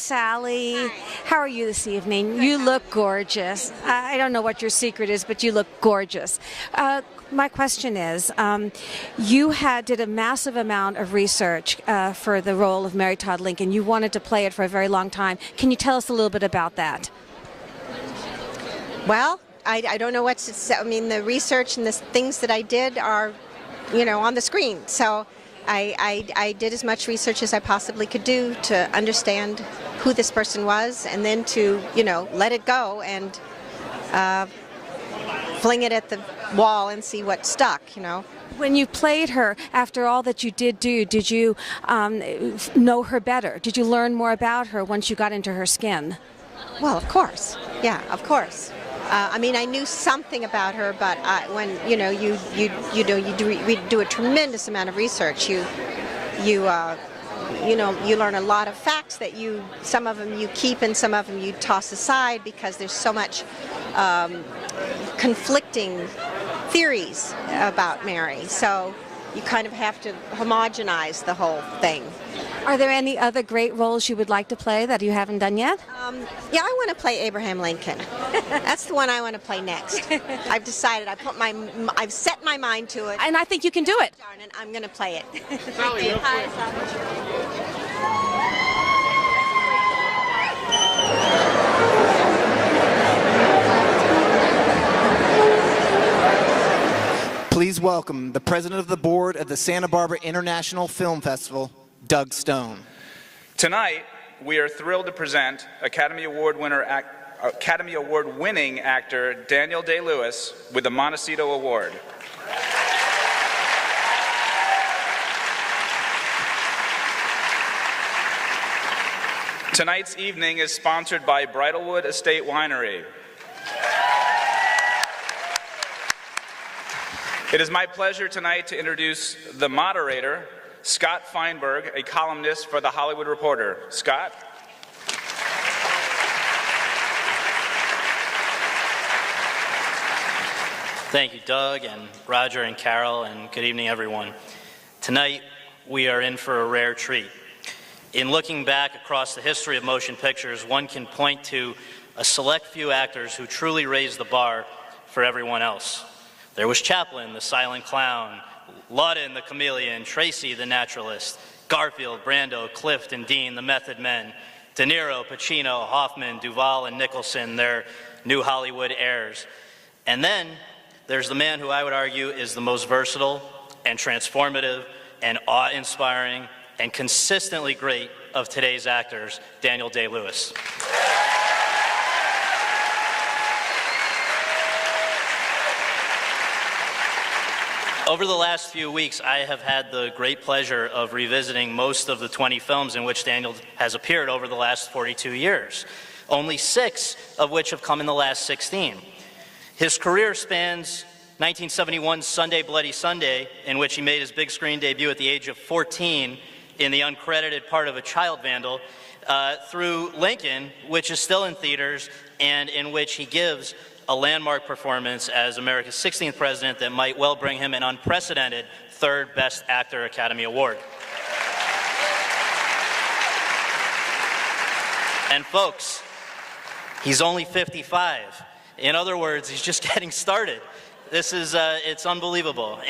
Sally. Hi. How are you this evening? You look gorgeous. I don't know what your secret is, but you look gorgeous. My question is, you did a massive amount of research for the role of Mary Todd Lincoln. You wanted to play it for a very long time. Can you tell us a little bit about that? Well, I don't know what to say. I mean, the research and the things that I did are, on the screen. So I did as much research as I possibly could do to understand who this person was, and then to, let it go and fling it at the wall and see what stuck, When you played her, after all that you did do, did you know her better? Did you learn more about her once you got into her skin? Well, of course. Yeah, of course. I mean, I knew something about her, but when you do a tremendous amount of research, you learn a lot of facts that some of them you keep and some of them you toss aside because there's so much conflicting theories about Mary. So you kind of have to homogenize the whole thing. Are there any other great roles you would like to play that you haven't done yet? Yeah, I want to play Abraham Lincoln. That's the one I want to play next. I've decided. I've set my mind to it. And I think you can do it. Darn it, I'm going to play it. Sally, Hi, Please welcome the president of the board of the Santa Barbara International Film Festival, Doug Stone. Tonight, we are thrilled to present Academy Award-winning actor Daniel Day-Lewis with the Montecito Award. Tonight's evening is sponsored by Bridlewood Estate Winery. It is my pleasure tonight to introduce the moderator, Scott Feinberg, a columnist for The Hollywood Reporter. Scott? Thank you, Doug and Roger and Carol, and good evening, everyone. Tonight, we are in for a rare treat. In looking back across the history of motion pictures, one can point to a select few actors who truly raised the bar for everyone else. There was Chaplin, the silent clown, Lawton, the chameleon, Tracy, the naturalist, Garfield, Brando, Clift, and Dean, the method men, De Niro, Pacino, Hoffman, Duvall, and Nicholson, their new Hollywood heirs. And then there's the man who I would argue is the most versatile and transformative and awe-inspiring and consistently great of today's actors, Daniel Day-Lewis. Over the last few weeks, I have had the great pleasure of revisiting most of the 20 films in which Daniel has appeared over the last 42 years, only 6 of which have come in the last 16. His career spans 1971's Sunday Bloody Sunday, in which he made his big screen debut at the age of 14 in the uncredited part of a child vandal, through Lincoln, which is still in theaters, and in which he gives a landmark performance as America's 16th president that might well bring him an unprecedented third Best Actor Academy Award. And folks, he's only 55. In other words, he's just getting started. This is, it's unbelievable.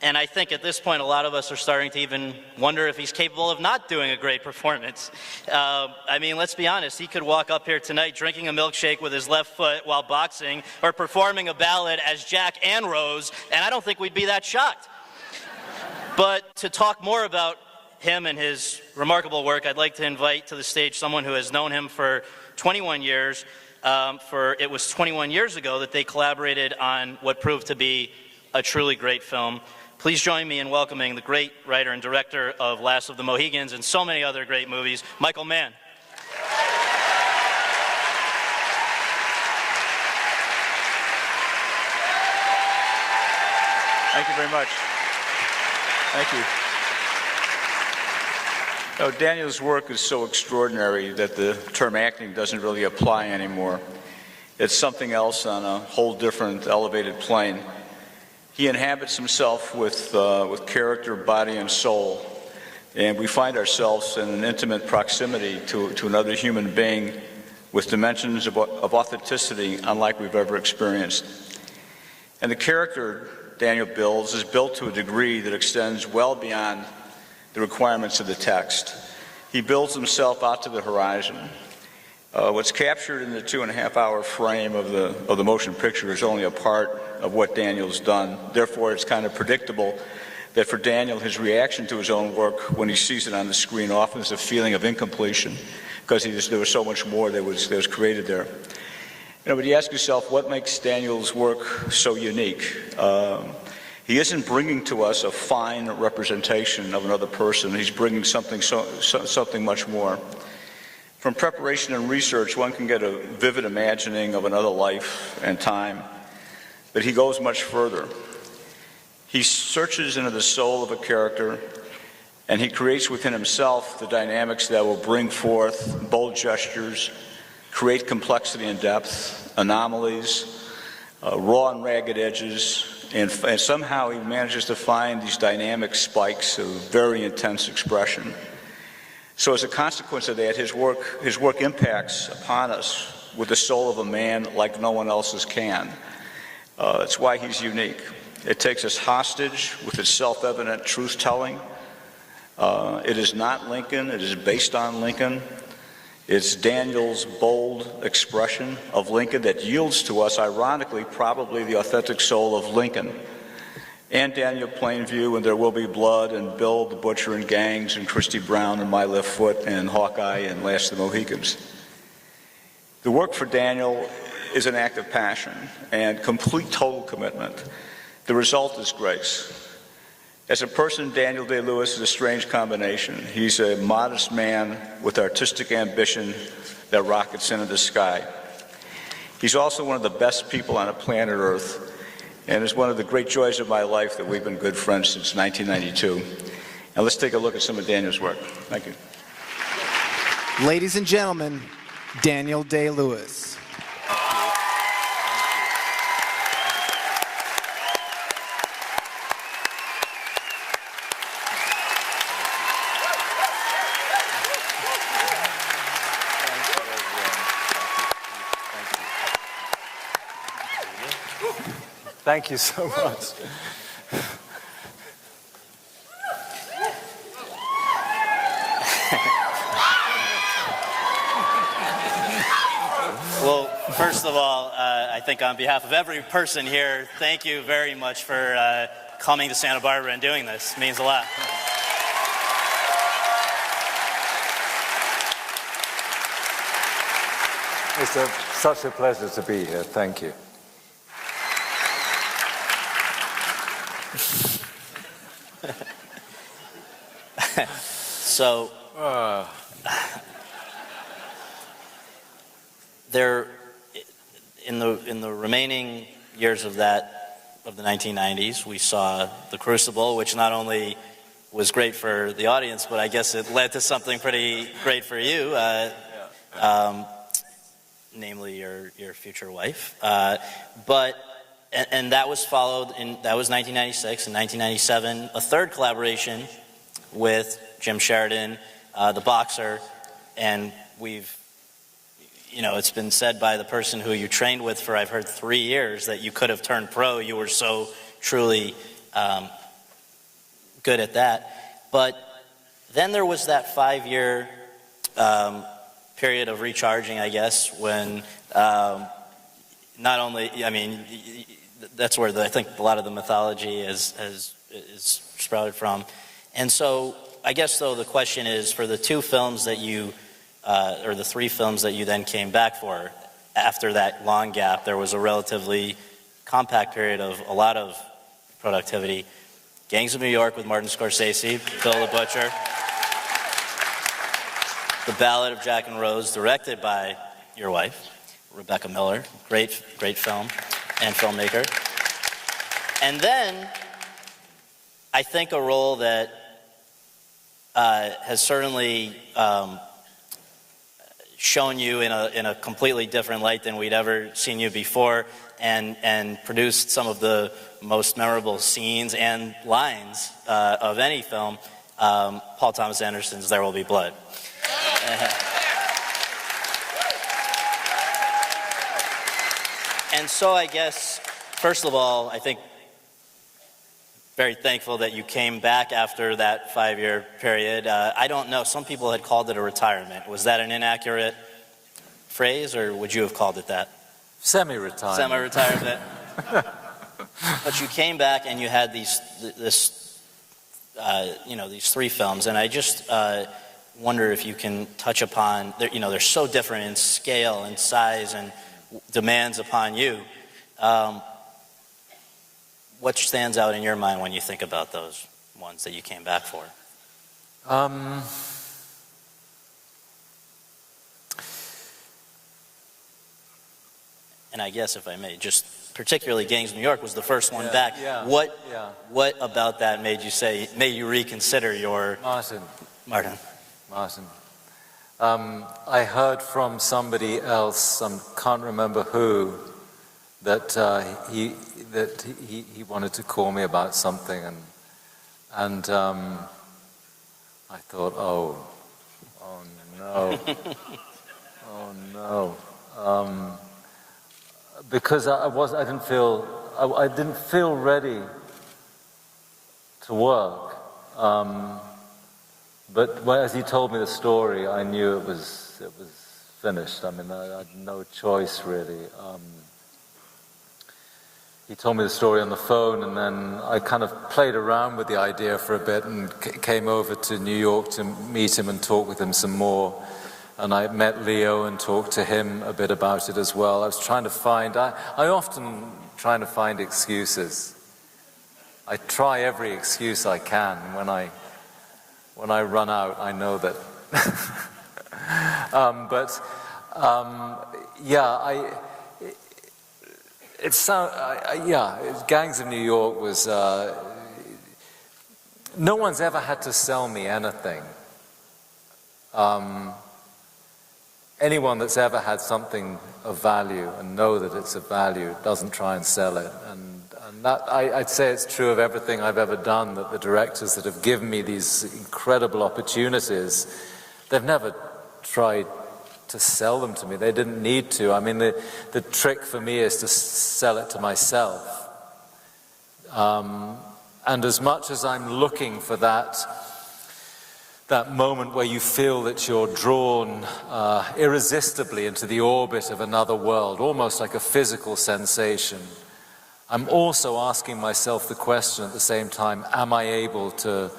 And I think at this point, a lot of us are starting to even wonder if he's capable of not doing a great performance. I mean, let's be honest. He could walk up here tonight drinking a milkshake with his left foot while boxing or performing a ballad as Jack and Rose, and I don't think we'd be that shocked. But to talk more about him and his remarkable work, I'd like to invite to the stage someone who has known him for 21 years. It was 21 years ago that they collaborated on what proved to be a truly great film. Please join me in welcoming the great writer and director of Last of the Mohegans and so many other great movies, Michael Mann. Thank you very much. Thank you. Daniel's work is so extraordinary that the term acting doesn't really apply anymore. It's something else on a whole different elevated plane. He inhabits himself with character, body, and soul. and we find ourselves in an intimate proximity to another human being with dimensions of authenticity unlike we've ever experienced. And the character Daniel builds is built to a degree that extends well beyond the requirements of the text. He builds himself out to the horizon. What's captured in the 2.5-hour frame of the motion picture is only a part of what Daniel's done. Therefore, it's kind of predictable that for Daniel, his reaction to his own work when he sees it on the screen often is a feeling of incompletion, because there was so much more that was created there. But you ask yourself, what makes Daniel's work so unique? He isn't bringing to us a fine representation of another person. He's bringing something much more. From preparation and research, one can get a vivid imagining of another life and time, but he goes much further. He searches into the soul of a character, and he creates within himself the dynamics that will bring forth bold gestures, create complexity and depth, anomalies, raw and ragged edges, and somehow he manages to find these dynamic spikes of very intense expression. So as a consequence of that, his work impacts upon us with the soul of a man like no one else's can. That's why he's unique. It takes us hostage with its self-evident truth-telling. It is not Lincoln, it is based on Lincoln. It's Daniel's bold expression of Lincoln that yields to us, ironically, probably the authentic soul of Lincoln. And Daniel Plainview, and There Will Be Blood, and Bill the Butcher and Gangs, and Christy Brown, and My Left Foot, and Hawkeye, and Last of the Mohicans. The work for Daniel is an act of passion and complete total commitment. The result is grace. As a person, Daniel Day-Lewis is a strange combination. He's a modest man with artistic ambition that rockets into the sky. He's also one of the best people on the planet Earth, and is one of the great joys of my life that we've been good friends since 1992. And let's take a look at some of Daniel's work. Thank you. Ladies and gentlemen, Daniel Day-Lewis. Thank you so much. Well, first of all, I think on behalf of every person here, thank you very much for coming to Santa Barbara and doing this. It means a lot. It's such a pleasure to be here. Thank you. So, there, in the remaining years of the 1990s, we saw The Crucible, which not only was great for the audience, but I guess it led to something pretty great for you, namely your future wife. And that was followed that was 1996. In 1997, a third collaboration with Jim Sheridan, the boxer, and it's been said by the person who you trained with for, I've heard, 3 years, that you could have turned pro. You were so truly good at that. But then there was that 5-year period of recharging, I guess, when not only, that's where I think a lot of the mythology is sprouted from. And so I guess, though, the question is, for the 2 films that you, or the 3 films that you then came back for, after that long gap, there was a relatively compact period of a lot of productivity. Gangs of New York with Martin Scorsese, Bill the Butcher. The Ballad of Jack and Rose, directed by your wife, Rebecca Miller. Great film and filmmaker. And then, I think a role that has certainly shown you in a completely different light than we'd ever seen you before, and produced some of the most memorable scenes and lines of any film, Paul Thomas Anderson's There Will Be Blood. And so I guess, first of all, I think very thankful that you came back after that 5-year period. I don't know, some people had called it a retirement. Was that an inaccurate phrase, or would you have called it that? Semi-retirement. Semi-retirement. But you came back and you had these 3 films, and I just wonder if you can touch upon, they're so different in scale and size and demands upon you. What stands out in your mind when you think about those ones that you came back for? And I guess, if I may, just particularly Gangs of New York was the first one back. Yeah, What about that made you reconsider your... Martin. I heard from somebody else, can't remember who, that he wanted to call me about something, and I thought, oh no, oh no, because I didn't feel ready to work. But as he told me the story, I knew it was finished. I mean, I had no choice really. He told me the story on the phone, and then I kind of played around with the idea for a bit and came over to New York to meet him and talk with him some more. And I met Leo and talked to him a bit about it as well. I was trying to find, I often trying to find excuses. I try every excuse I can. When I run out, I know that. Gangs of New York was. No one's ever had to sell me anything. Anyone that's ever had something of value and know that it's of value doesn't try and sell it. And that, I'd say it's true of everything I've ever done, that the directors that have given me these incredible opportunities, they've never tried to sell them to me. They didn't need to. I mean, the trick for me is to sell it to myself. And as much as I'm looking for that moment where you feel that you're drawn irresistibly into the orbit of another world, almost like a physical sensation, I'm also asking myself the question at the same time, am I able to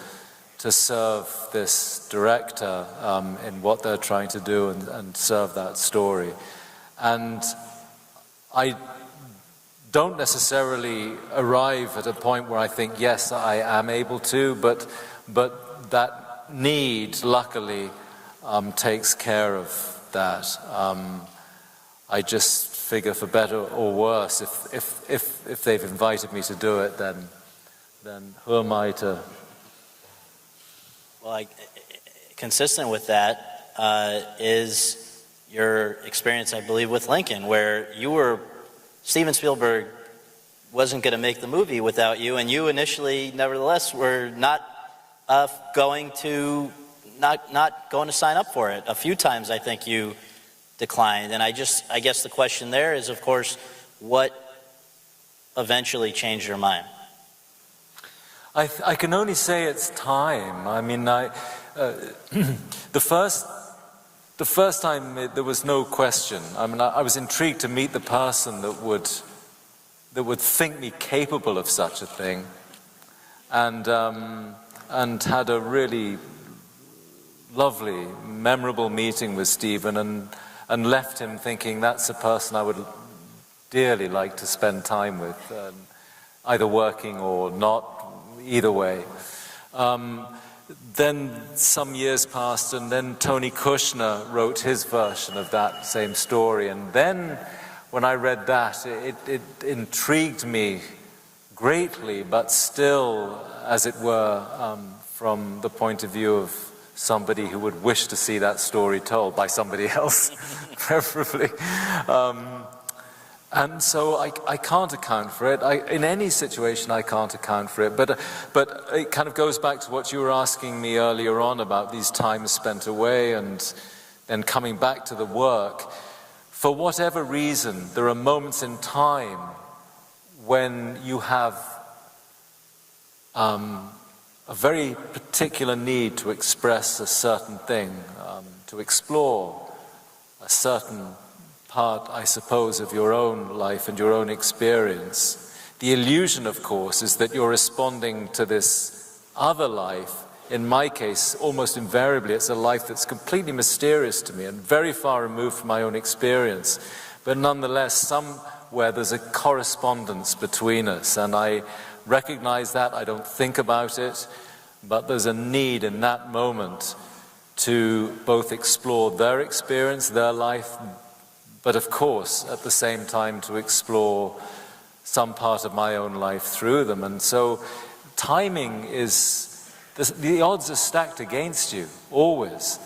serve this director in what they're trying to do and serve that story? And I don't necessarily arrive at a point where I think, yes, I am able to, but that need, luckily, takes care of that. I just figure, for better or worse, if they've invited me to do it, then who am I to? Well, consistent with that is your experience, I believe, with Lincoln, where Steven Spielberg wasn't going to make the movie without you, and you initially, nevertheless, were not going to sign up for it. A few times, I think you declined, and I guess the question there is, of course, what eventually changed your mind? I can only say it's time. I mean, the first time there was no question. I mean, I was intrigued to meet the person that would think me capable of such a thing, and had a really lovely, memorable meeting with Stephen, and left him thinking that's a person I would dearly like to spend time with, either working or not, either way. Then some years passed, and then Tony Kushner wrote his version of that same story, and then when I read that, it intrigued me greatly, but still, as it were, from the point of view of somebody who would wish to see that story told by somebody else, preferably. And so I can't account for it. In any situation, I can't account for it. But it kind of goes back to what you were asking me earlier on about these times spent away and then coming back to the work. For whatever reason, there are moments in time when you have a very particular need to express a certain thing, to explore a certain part, I suppose, of your own life and your own experience. The illusion, of course, is that you're responding to this other life. In my case, almost invariably, it's a life that's completely mysterious to me and very far removed from my own experience. But nonetheless, somewhere there's a correspondence between us, and I recognize that. I don't think about it, but there's a need in that moment to both explore their experience, their life, but of course, at the same time, to explore some part of my own life through them. And so timing is, the odds are stacked against you, always.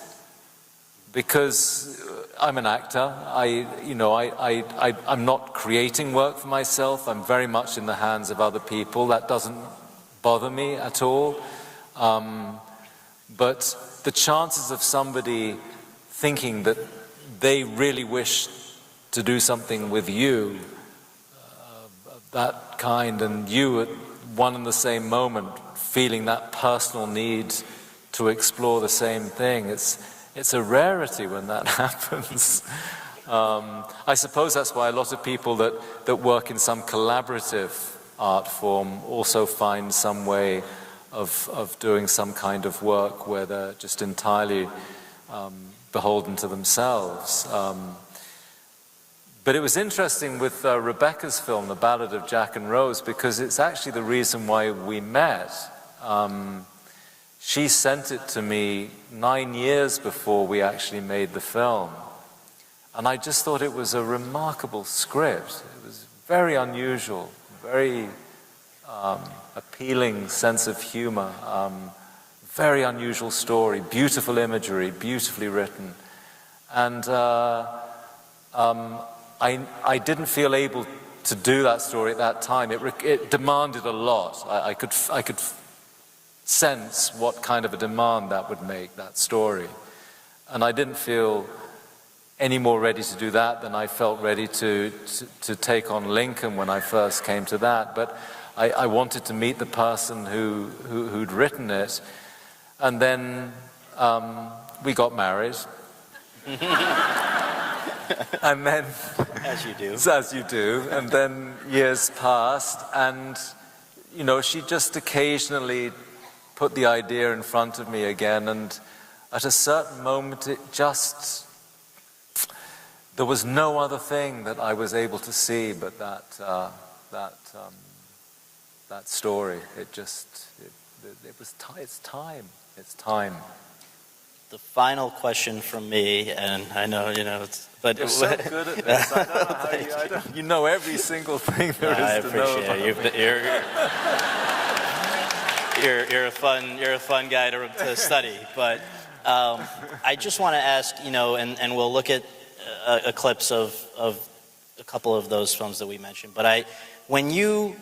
Because I'm an actor, I'm not creating work for myself, I'm very much in the hands of other people. That doesn't bother me at all. But the chances of somebody thinking that they really wish to do something with you, that kind, and you at one and the same moment feeling that personal need to explore the same thing, it's a rarity when that happens. I suppose that's why a lot of people that work in some collaborative art form also find some way of doing some kind of work where they're just entirely beholden to themselves. But it was interesting with Rebecca's film, The Ballad of Jack and Rose, because it's actually the reason why we met. She sent it to me 9 years before we actually made the film. And I just thought it was a remarkable script. It was very unusual, very appealing sense of humor, very unusual story, beautiful imagery, beautifully written. And I didn't feel able to do that story at that time. It demanded a lot. I could sense what kind of a demand that would make, that story. And I didn't feel any more ready to do that than I felt ready to take on Lincoln when I first came to that. But I wanted to meet the person who'd written it. And then we got married. And then, as you do. As you do. And then years passed, and she just occasionally put the idea in front of me again, and at a certain moment there was no other thing that I was able to see but that story. It's time. The final question from me, and I know, but you're so good at this. I don't know how you know every single thing there is to know about You're a fun guy to study. But I just want to ask, and we'll look at a clips of a couple of those films that we mentioned. But when you,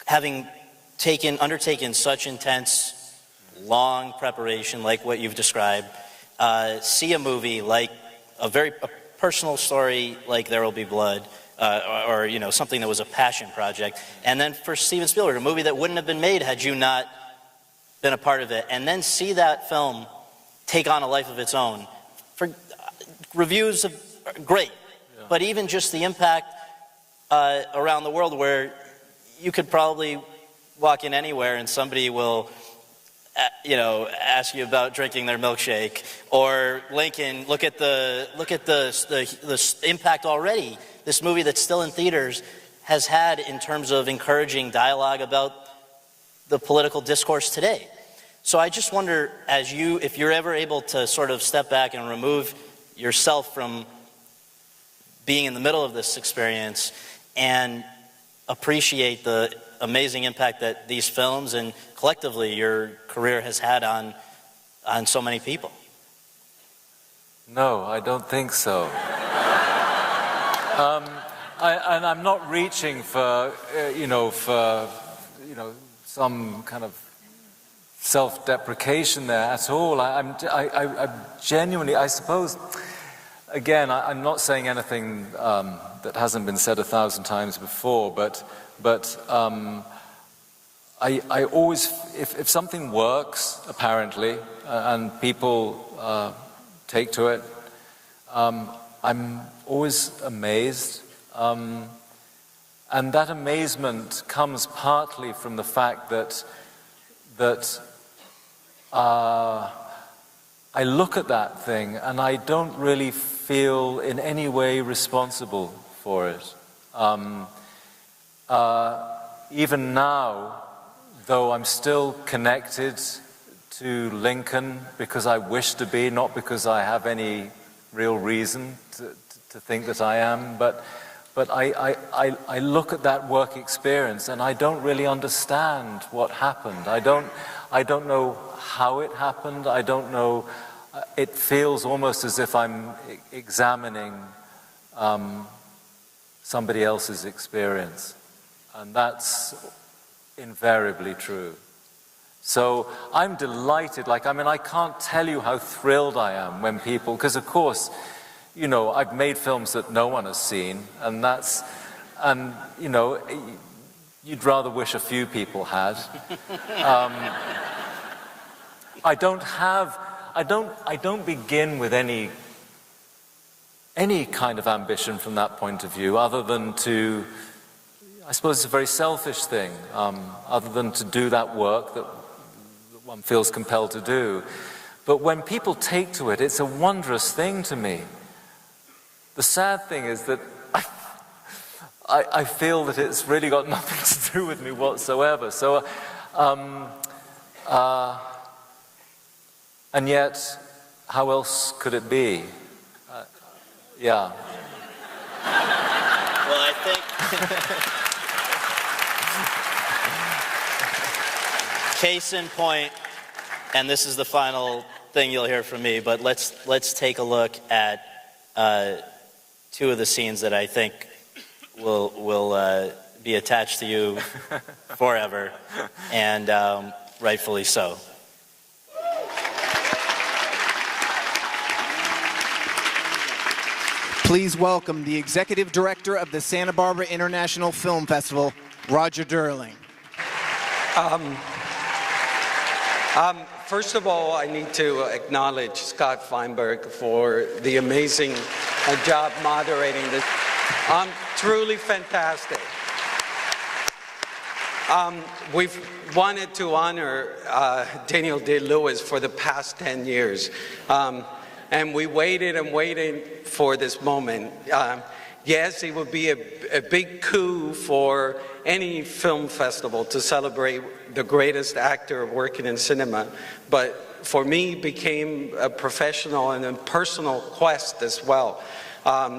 having undertaken such intense, long preparation like what you've described, see a movie like a personal story like There Will Be Blood, or something that was a passion project, and then for Steven Spielberg, a movie that wouldn't have been made had you not been a part of it, and then see that film take on a life of its own. For reviews are great, yeah. But even just the impact around the world, where you could probably walk in anywhere and somebody will ask you about drinking their milkshake, or Lincoln. Look at the impact already this movie that's still in theaters has had in terms of encouraging dialogue about the political discourse today. So I just wonder, if you're ever able to sort of step back and remove yourself from being in the middle of this experience and appreciate the amazing impact that these films and collectively your career has had on so many people. and I'm not reaching for, some kind of self-deprecation there at all. I genuinely, I suppose, again, I'm not saying anything that hasn't been said 1,000 times before, but I always, if something works, apparently, and people take to it, I'm always amazed. And that amazement comes partly from the fact that I look at that thing and I don't really feel in any way responsible for it. Even now, though I'm still connected to Lincoln because I wish to be, not because I have any real reason to think that I am, but I look at that work experience and I don't really understand what happened. I don't know how it happened. I don't know. It feels almost as if I'm examining somebody else's experience, and that's invariably true. So I'm delighted. I can't tell you how thrilled I am when people, because of course, I've made films that no one has seen, and you'd rather wish a few people had. I don't begin with any kind of ambition from that point of view, other than to, I suppose it's a very selfish thing, other than to do that work that one feels compelled to do. But when people take to it, it's a wondrous thing to me. The sad thing is that I feel that it's really got nothing to do with me whatsoever. So, and yet, how else could it be? Yeah. Well, I think case in point, and this is the final thing you'll hear from me, but let's take a look at two of the scenes that I think will be attached to you forever, and rightfully so. Please welcome the Executive Director of the Santa Barbara International Film Festival, Roger Durling. First of all, I need to acknowledge Scott Feinberg for the amazing job moderating this. Truly fantastic. We've wanted to honor Daniel Day-Lewis for the past 10 years. And we waited and waited for this moment. Yes, it would be a big coup for any film festival to celebrate the greatest actor working in cinema, but for me, it became a professional and a personal quest as well.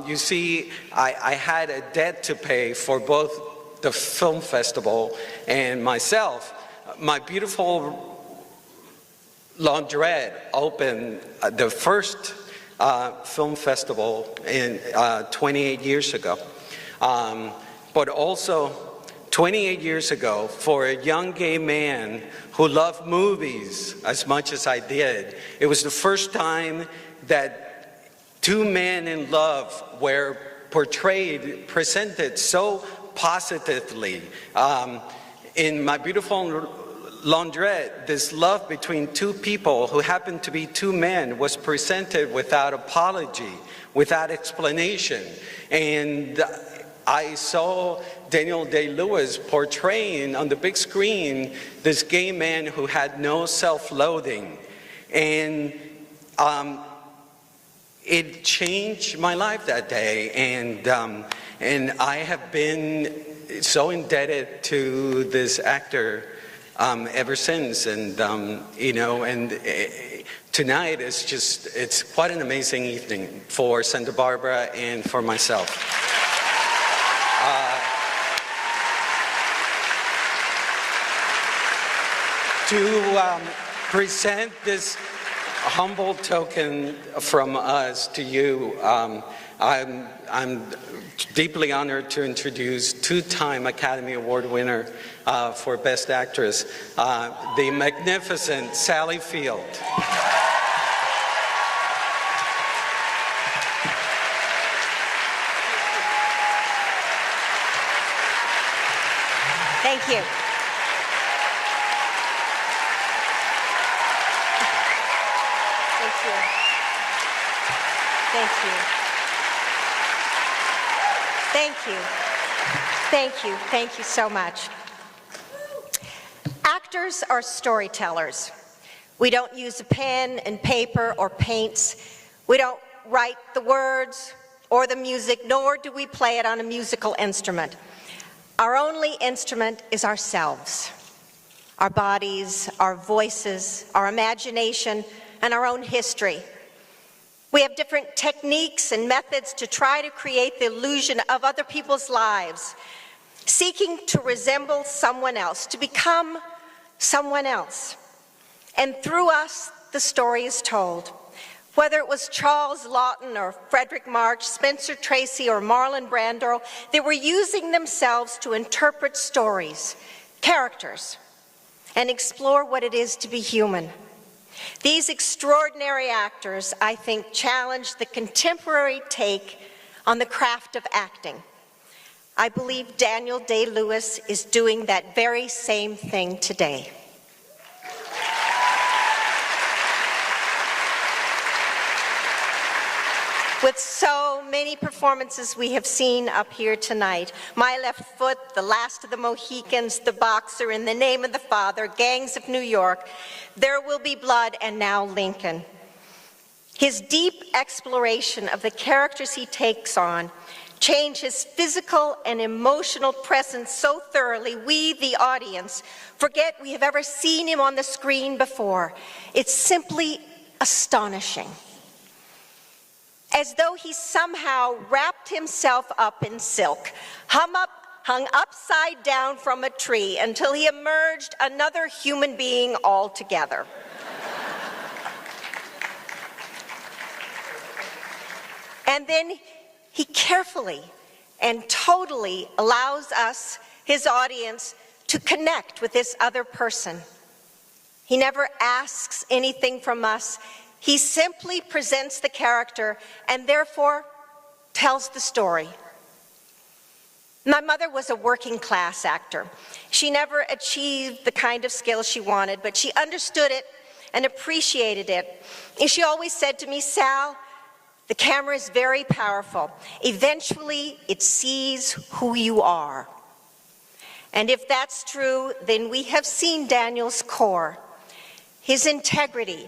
You see, I had a debt to pay for both the film festival and myself. My beautiful Laundrette opened the first film festival in 28 years ago. But also 28 years ago, for a young gay man who loved movies as much as I did, it was the first time that two men in love were presented so positively. In my beautiful Laundrette, this love between two people who happened to be two men was presented without apology, without explanation. And I saw Daniel Day-Lewis portraying on the big screen this gay man who had no self-loathing. And it changed my life that day. And I have been so indebted to this actor ever since, and tonight is it's quite an amazing evening for Santa Barbara and for myself. To present this humble token from us to you. I'm deeply honored to introduce two-time Academy Award winner for Best Actress, the magnificent Sally Field. Thank you. Thank you. Thank you. Thank you. Thank you. Thank you so much. Actors are storytellers. We don't use a pen and paper or paints. We don't write the words or the music, nor do we play it on a musical instrument. Our only instrument is ourselves, our bodies, our voices, our imagination, and our own history. We have different techniques and methods to try to create the illusion of other people's lives, seeking to resemble someone else, to become someone else. And through us, the story is told. Whether it was Charles Laughton or Frederick March, Spencer Tracy or Marlon Brando, they were using themselves to interpret stories, characters, and explore what it is to be human. These extraordinary actors, I think, challenge the contemporary take on the craft of acting. I believe Daniel Day-Lewis is doing that very same thing today. With so many performances we have seen up here tonight, My Left Foot, The Last of the Mohicans, The Boxer, In the Name of the Father, Gangs of New York, There Will Be Blood, and now Lincoln. His deep exploration of the characters he takes on change his physical and emotional presence so thoroughly we, the audience, forget we have ever seen him on the screen before. It's simply astonishing. As though he somehow wrapped himself up in silk, hung upside down from a tree until he emerged another human being altogether. And then he carefully and totally allows us, his audience, to connect with this other person. He never asks anything from us. He simply presents the character and therefore tells the story. My mother was a working class actor. She never achieved the kind of skill she wanted, but she understood it and appreciated it. And she always said to me, Sal, the camera is very powerful. Eventually, it sees who you are. And if that's true, then we have seen Daniel's core, his integrity,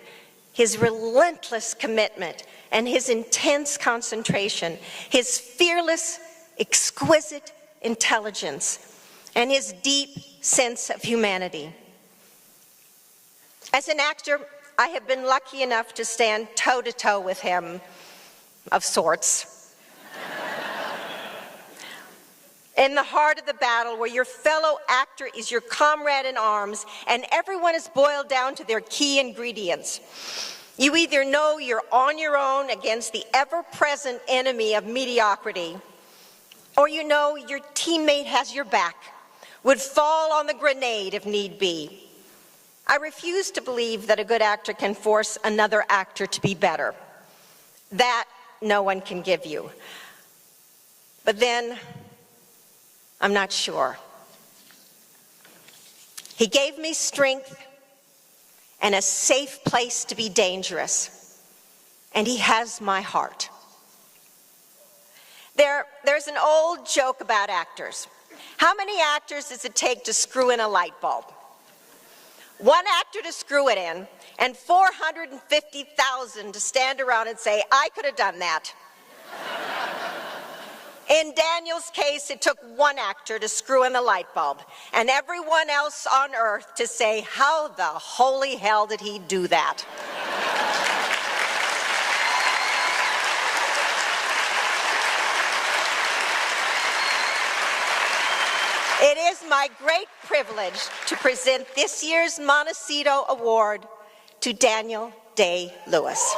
his relentless commitment, and his intense concentration, his fearless, exquisite intelligence, and his deep sense of humanity. As an actor, I have been lucky enough to stand toe-to-toe with him, of sorts. In the heart of the battle, where your fellow actor is your comrade in arms, and everyone is boiled down to their key ingredients. You either know you're on your own against the ever-present enemy of mediocrity, or you know your teammate has your back, would fall on the grenade if need be. I refuse to believe that a good actor can force another actor to be better. That no one can give you. But then, I'm not sure. He gave me strength and a safe place to be dangerous. And he has my heart. There's an old joke about actors. How many actors does it take to screw in a light bulb? One actor to screw it in, and 450,000 to stand around and say, I could have done that. In Daniel's case, it took one actor to screw in the light bulb, and everyone else on earth to say, how the holy hell did he do that? It is my great privilege to present this year's Montecito Award to Daniel Day-Lewis.